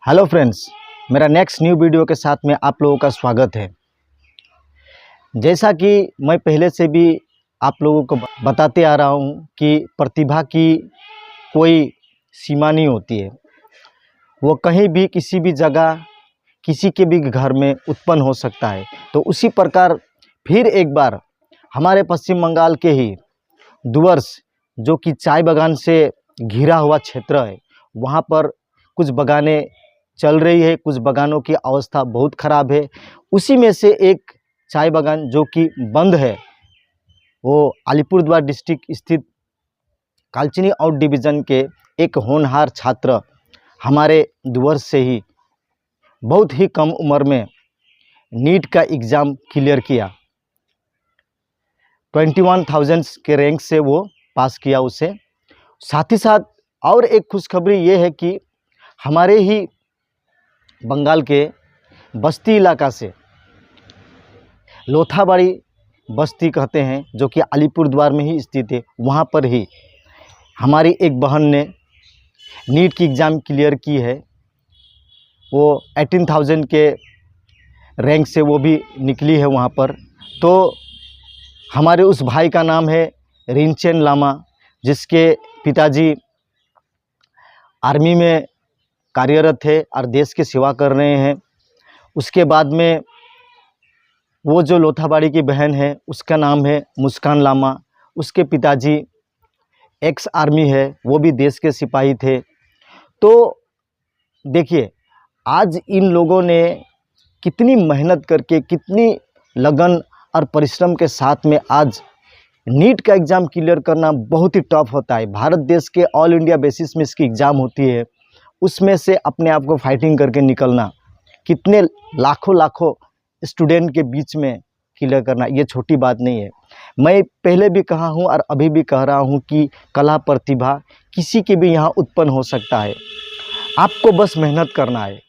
Hello friends, मेरा next new video के साथ में आप लोगों का स्वागत है। जैसा कि मैं पहले से भी आप लोगों को बताते आ रहा हूँ कि प्रतिभा की कोई सीमा नहीं होती है। वो कहीं भी किसी भी जगह किसी के भी घर में उत्पन्न हो सकता है। तो उसी प्रकार फिर एक बार हमारे पश्चिम बंगाल के ही डुवर्स, जो कि चाय बागान से घिरा हुआ क्षेत्र है, वहाँ पर कुछ बागानें चल रही है, कुछ बागानों की अवस्था बहुत ख़राब है। उसी में से एक चाय बागान जो कि बंद है, वो अलीपुरद्वार डिस्ट्रिक्ट स्थित कालचिनी आउट डिवीज़न के एक होनहार छात्र हमारे डुवर्स से ही बहुत ही कम उम्र में नीट का एग्ज़ाम क्लियर किया। 21,000 के रैंक से वो पास किया उसे। साथ ही साथ और एक खुशखबरी ये है कि हमारे ही बंगाल के बस्ती इलाका से, लोथाबाड़ी बस्ती कहते हैं, जो कि अलीपुरद्वार में ही स्थित है, वहाँ पर ही हमारी एक बहन ने नीट की एग्ज़ाम क्लियर की है। वो 18,000 के रैंक से वो भी निकली है वहाँ पर। तो हमारे उस भाई का नाम है रिंचेन लामा, जिसके पिताजी आर्मी में कार्यरत है और देश की सेवा कर रहे हैं। उसके बाद में वो जो लोथाबाड़ी की बहन है, उसका नाम है मुस्कान लामा। उसके पिताजी एक्स आर्मी है, वो भी देश के सिपाही थे। तो देखिए, आज इन लोगों ने कितनी मेहनत करके, कितनी लगन और परिश्रम के साथ में आज नीट का एग्ज़ाम क्लियर करना बहुत ही टफ होता है। भारत देश के ऑल इंडिया बेसिस में इसकी एग्ज़ाम होती है, उसमें से अपने आप को फाइटिंग करके निकलना, कितने लाखों स्टूडेंट के बीच में क्लियर करना, ये छोटी बात नहीं है। मैं पहले भी कहा हूँ और अभी भी कह रहा हूँ कि कला प्रतिभा किसी के भी यहाँ उत्पन्न हो सकता है। आपको बस मेहनत करना है।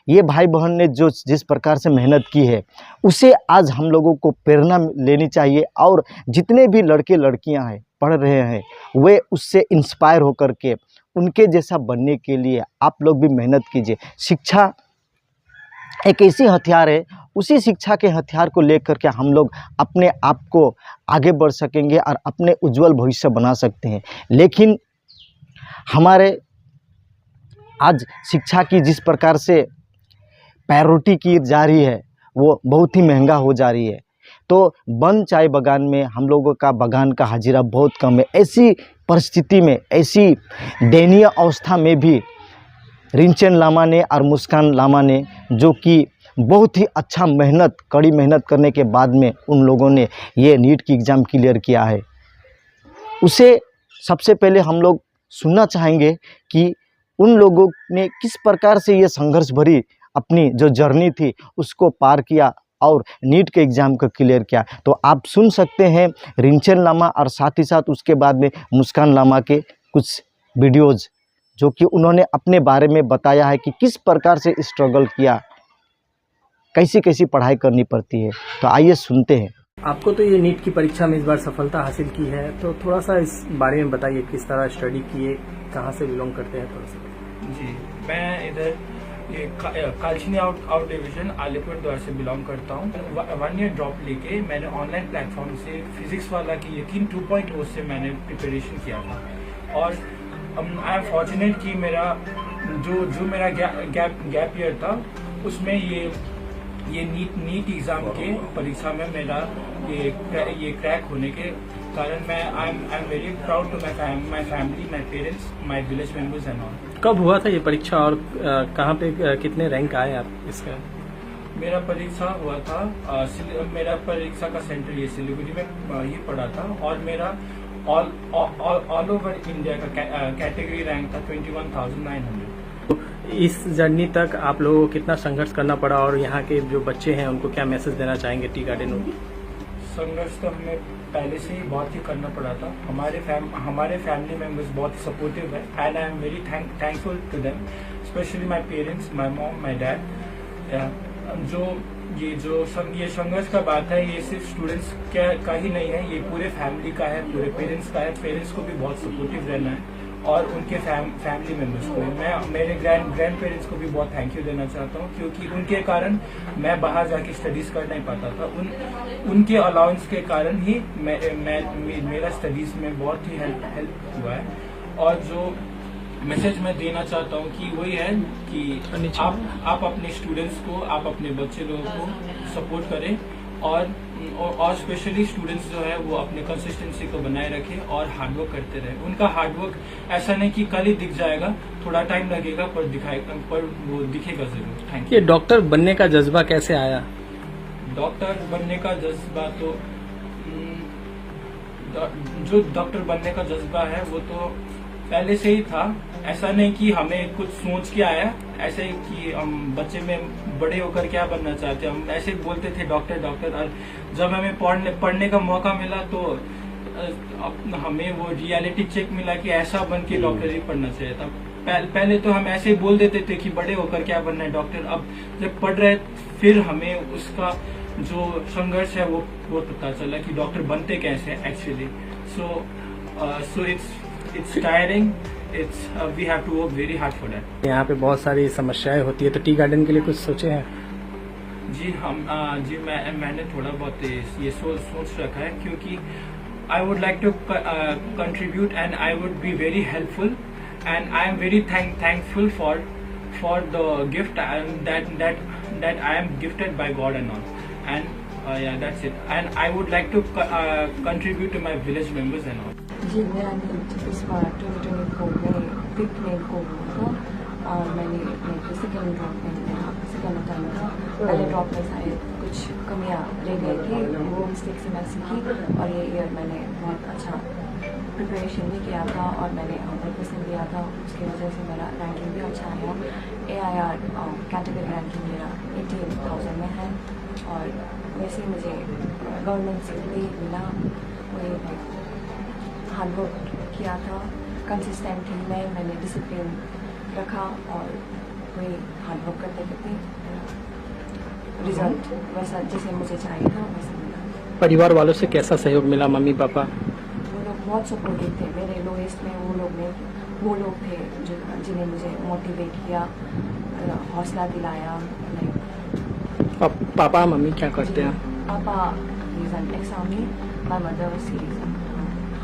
ये भाई बहन ने जो जिस प्रकार से मेहनत की है, उसे आज हम लोगों को प्रेरणा लेनी चाहिए। और जितने भी लड़के लड़कियां हैं पढ़ रहे हैं, वे उससे इंस्पायर होकर के उनके जैसा बनने के लिए आप लोग भी मेहनत कीजिए। शिक्षा एक ऐसी हथियार है, उसी शिक्षा के हथियार को लेकर के हम लोग अपने आप को आगे बढ़ सकेंगे और अपने उज्जवल भविष्य बना सकते हैं। लेकिन हमारे आज शिक्षा की जिस प्रकार से प्रायोरिटी की जा रही है, वो बहुत ही महंगा हो जा रही है। तो बंद चाय बागान में हम लोगों का बागान का हाजिरा बहुत कम है। ऐसी परिस्थिति में, ऐसी दयनीय अवस्था में भी रिंचेन लामा ने और मुस्कान लामा ने, जो कि बहुत ही अच्छा मेहनत, कड़ी मेहनत करने के बाद में उन लोगों ने ये नीट की एग्ज़ाम क्लियर किया है, उसे सबसे पहले हम लोग सुनना चाहेंगे कि उन लोगों ने किस प्रकार से ये संघर्ष भरी अपनी जो जर्नी थी उसको पार किया और नीट के एग्ज़ाम को क्लियर किया। तो आप सुन सकते हैं रिंचेन लामा और साथ ही साथ उसके बाद में मुस्कान लामा के कुछ वीडियोज़, जो कि उन्होंने अपने बारे में बताया है कि किस प्रकार से स्ट्रगल किया, कैसी कैसी पढ़ाई करनी पड़ती है। तो आइए सुनते हैं। आपको तो ये नीट की परीक्षा में इस बार सफलता हासिल की है, तो थोड़ा सा इस बारे में बताइए, किस तरह स्टडी किए, कहाँ से बिलोंग करते हैं थोड़ा सा। जी, मैं इधर ये कालचिनी आउट डिवीजन अलीपुरद्वार से बिलोंग करता हूँ। 1 ईयर ड्रॉप लेके मैंने ऑनलाइन प्लेटफॉर्म से फिजिक्स वाला की यकीन 2.0 से मैंने प्रिपरेशन किया था। और आई एम फॉर्चुनेट कि मेरा जो मेरा गैप ईयर था, उसमें ये नीट एग्जाम के परीक्षा में मेरा ये क्रैक होने के कारण मैं I am very proud to my family, my parents, my village members and all. कब हुआ था ये परीक्षा और कहाँ पे कितने रैंक आए आप इसका? मेरा परीक्षा हुआ था, मेरा परीक्षा का सेंटर ये सिलीगुड़ी में ही पड़ा था और मेरा ऑल ओवर इंडिया का कैटेगरी रैंक था 21,900। इस जर्नी तक आप लोगों को कितना संघर्ष करना पड़ा और यहाँ के जो बच्चे हैं उनको क्या मैसेज देना चाहेंगे टी गार्डन में? संघर्ष तो हमें पहले से ही बहुत ही करना पड़ा था। हमारे फैमिली मेंबर्स बहुत ही सपोर्टिव है and I am very thankful to them, specially my parents, my mom, my dad. जो ये संघर्ष का बात है, ये सिर्फ स्टूडेंट्स का ही नहीं है, ये पूरे फैमिली का है, पूरे पेरेंट्स का है। पेरेंट्स को भी बहुत सपोर्टिव रहना है और उनके फैमिली मेम्बर्स को। मैं मेरे ग्रैंड पेरेंट्स को भी बहुत थैंक यू देना चाहता हूँ, क्योंकि उनके कारण मैं बाहर जाके स्टडीज कर नहीं पाता था। उनके अलाउंस के कारण ही मेरा स्टडीज में बहुत ही हेल्प हुआ है। और जो मैसेज मैं देना चाहता हूँ कि वही है कि आप अपने स्टूडेंट्स को, आप अपने बच्चे लोगों को सपोर्ट करें, और स्पेशली स्टूडेंट्स जो है वो अपने कंसिस्टेंसी को बनाए रखें और हार्डवर्क करते रहे। उनका हार्डवर्क ऐसा नहीं कि कल ही दिख जाएगा, थोड़ा टाइम लगेगा, पर वो दिखेगा जरूर। Thank you. ये डॉक्टर बनने का जज्बा कैसे आया? डॉक्टर बनने का जज्बा तो जो डॉक्टर बनने का जज्बा है वो तो पहले से ही था। ऐसा नहीं कि हमें कुछ सोच के आया, ऐसे कि हम बच्चे में बड़े होकर क्या बनना चाहते हैं, हम ऐसे बोलते थे डॉक्टर। और जब हमें पढ़ने का मौका मिला तो हमें वो रियलिटी चेक मिला कि ऐसा बन के डॉक्टर ही पढ़ना चाहिए था। पहले तो हम ऐसे ही बोल देते थे कि बड़े होकर क्या बनना है डॉक्टर। अब जब पढ़ रहे फिर हमें उसका जो संघर्ष है वो पता चला कि डॉक्टर बनते कैसे actually. So it's tiring, we have to work very hard for that. यहाँ पे बहुत सारी समस्याएं होती है, तो टी गार्डन के लिए कुछ सोचे हैं? जी मैंने थोड़ा बहुत ये सोच रखा है, क्योंकि I would like to contribute and I would be very helpful, and I am very thankful for the gift that I am gifted by God and all, and yeah, that's it. And I would like to contribute to my village members and all. जी, मेरा NEET इस बार 2024 में 5th मई को हुआ था, और मैंने second drop में मेरा सेकेंड अटेम्प्ट था। पहले ड्रॉप में शायद कुछ कमियाँ रह गई थी, वो मिस्टेक से मैं सीखी, और ये ईयर मैंने बहुत अच्छा प्रिपरेशन भी किया था, और मैंने 100% दिया था। उसकी वजह से मेरा रैंकिंग भी अच्छा आया। AIR कैटेगरी रैंकिंग मेरा 18,000 में है, और वैसे ही मुझे गवर्नमेंट से भी मिला। वही हार्डवर्क किया था, कंसिस्टेंट थी मैंने डिसिप्लिन रखा, और वही हार्डवर्क करते करते रिजल्ट वैसा जैसे मुझे चाहिए था वैसा मिला। परिवार वालों से कैसा सहयोग मिला? मम्मी पापा वो लोग बहुत सपोर्टिव थे। मेरे लोएस्ट में वो लोग थे जिन्हें मुझे मोटिवेट किया, हौसला दिलाया। पापा मम्मी क्या करते हैं? पापा is an ex army, my mother she is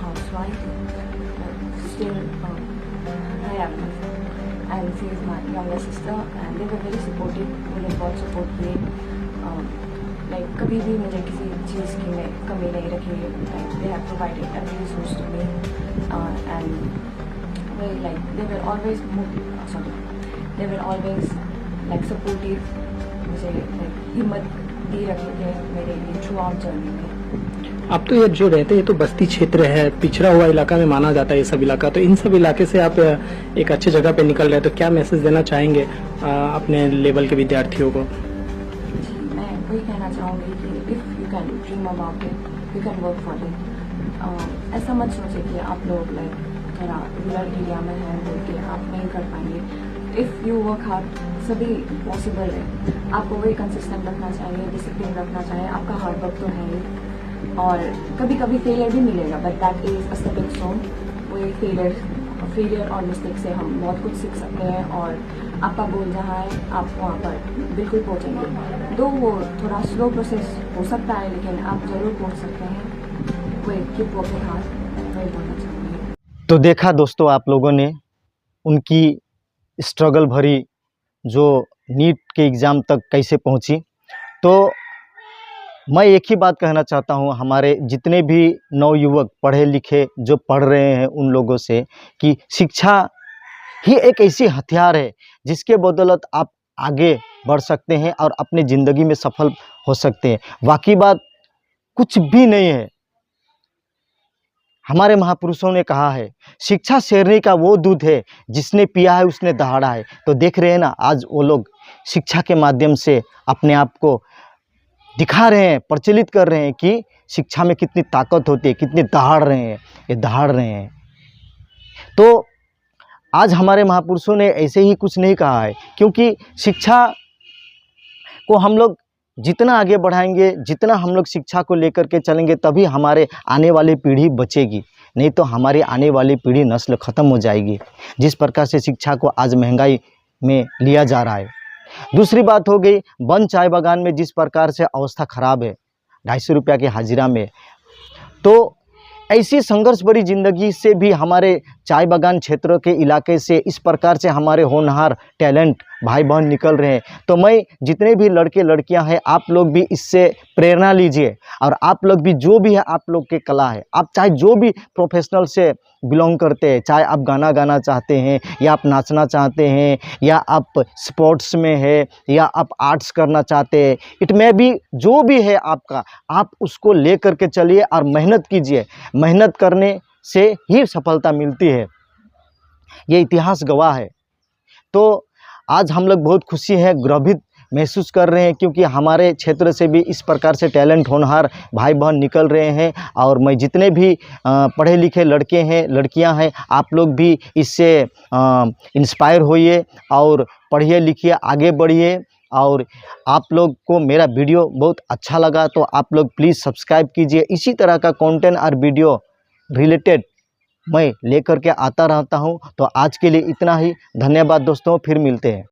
housewife, still I am, and she is my younger sister, and they were very supportive. मुझे बहुत सपोर्ट किए, लाइक कभी भी मुझे किसी चीज़ की मैं कमी नहीं रखी। They have provided every resource to me, and like they were always like supportive. मुझे हिम्मत दी रखी थे मेरे लिए थ्रू आउट जर्नी में। आप तो ये जो रहते हैं, ये तो बस्ती क्षेत्र है, पिछड़ा हुआ इलाका में माना जाता है ये सब इलाका, तो इन सब इलाके से आप एक अच्छी जगह पे निकल रहे हैं, तो क्या मैसेज देना चाहेंगे अपने लेवल के विद्यार्थियों को? जी, मैं वही कहना चाहूँगी कि if you can dream about it, you can work for it. ऐसा मत सोचे कि आप लोग लाइक थोड़ा रूरल एरिया में हैं बोल के आप नहीं कर पाएंगे। इफ़ यू वर्क हार्ड सभी पॉसिबल है। आपको वही कंसिस्टेंट रखना चाहिए, डिसिप्लिन रखना चाहिए। आपका हार्ड वर्क तो है ही, और कभी कभी फेलियर भी मिलेगा, but that is a stepping stone. वही फेलियर और मिस्टेक से हम बहुत कुछ सीख सकते हैं, और आपका गोल जहाँ है आप वहाँ पर बिल्कुल पहुँचेंगे। दो वो थोड़ा स्लो प्रोसेस हो सकता है, लेकिन आप ज़रूर पहुँच सकते हैं। वही कीप वर्किंग हार्ड, वही बोलना चाहूँगी। तो देखा दोस्तों, आप लोगों ने उनकी स्ट्रगल भरी जो नीट के एग्ज़ाम तक कैसे पहुंची। तो मैं एक ही बात कहना चाहता हूं हमारे जितने भी नवयुवक पढ़े लिखे जो पढ़ रहे हैं उन लोगों से, कि शिक्षा ही एक ऐसी हथियार है जिसके बदौलत आप आगे बढ़ सकते हैं और अपनी ज़िंदगी में सफल हो सकते हैं। बाकी बात कुछ भी नहीं है। हमारे महापुरुषों ने कहा है, शिक्षा शेरनी का वो दूध है जिसने पिया है उसने दहाड़ा है। तो देख रहे हैं ना, आज वो लोग शिक्षा के माध्यम से अपने आप को दिखा रहे हैं, प्रचलित कर रहे हैं कि शिक्षा में कितनी ताकत होती है, कितनी दहाड़ रहे हैं, ये दहाड़ रहे हैं। तो आज हमारे महापुरुषों ने ऐसे ही कुछ नहीं कहा है, क्योंकि शिक्षा को हम लोग जितना आगे बढ़ाएंगे, जितना हम लोग शिक्षा को लेकर के चलेंगे, तभी हमारे आने वाली पीढ़ी बचेगी। नहीं तो हमारी आने वाली पीढ़ी नस्ल ख़त्म हो जाएगी। जिस प्रकार से शिक्षा को आज महंगाई में लिया जा रहा है। दूसरी बात हो गई बंद चाय बागान में जिस प्रकार से अवस्था ख़राब है, 250 रुपया की हाजिरा में, तो ऐसी संघर्ष भरी ज़िंदगी से भी हमारे चाय बागान क्षेत्र के इलाके से इस प्रकार से हमारे होनहार टैलेंट भाई बहन निकल रहे हैं। तो मैं जितने भी लड़के लड़कियां हैं, आप लोग भी इससे प्रेरणा लीजिए और आप लोग भी जो भी है आप लोग के कला है, आप चाहे जो भी प्रोफेशनल से बिलोंग करते हैं, चाहे आप गाना गाना चाहते हैं या आप नाचना चाहते हैं या आप स्पोर्ट्स में है या आप आर्ट्स करना चाहते हैं, इट में भी जो भी है आपका, आप उसको ले करके चलिए और मेहनत कीजिए। मेहनत करने से ही सफलता मिलती है, ये इतिहास गवाह है। तो आज हम लोग बहुत खुशी है, गर्वित महसूस कर रहे हैं क्योंकि हमारे क्षेत्र से भी इस प्रकार से टैलेंट होनहार भाई बहन निकल रहे हैं। और मैं जितने भी पढ़े लिखे लड़के हैं लड़कियां हैं, आप लोग भी इससे इंस्पायर होइए और पढ़िए लिखिए, आगे बढ़िए। और आप लोग को मेरा वीडियो बहुत अच्छा लगा तो आप लोग प्लीज़ सब्सक्राइब कीजिए। इसी तरह का कंटेंट और वीडियो रिलेटेड मैं लेकर के आता रहता हूं। तो आज के लिए इतना ही, धन्यवाद दोस्तों, फिर मिलते हैं।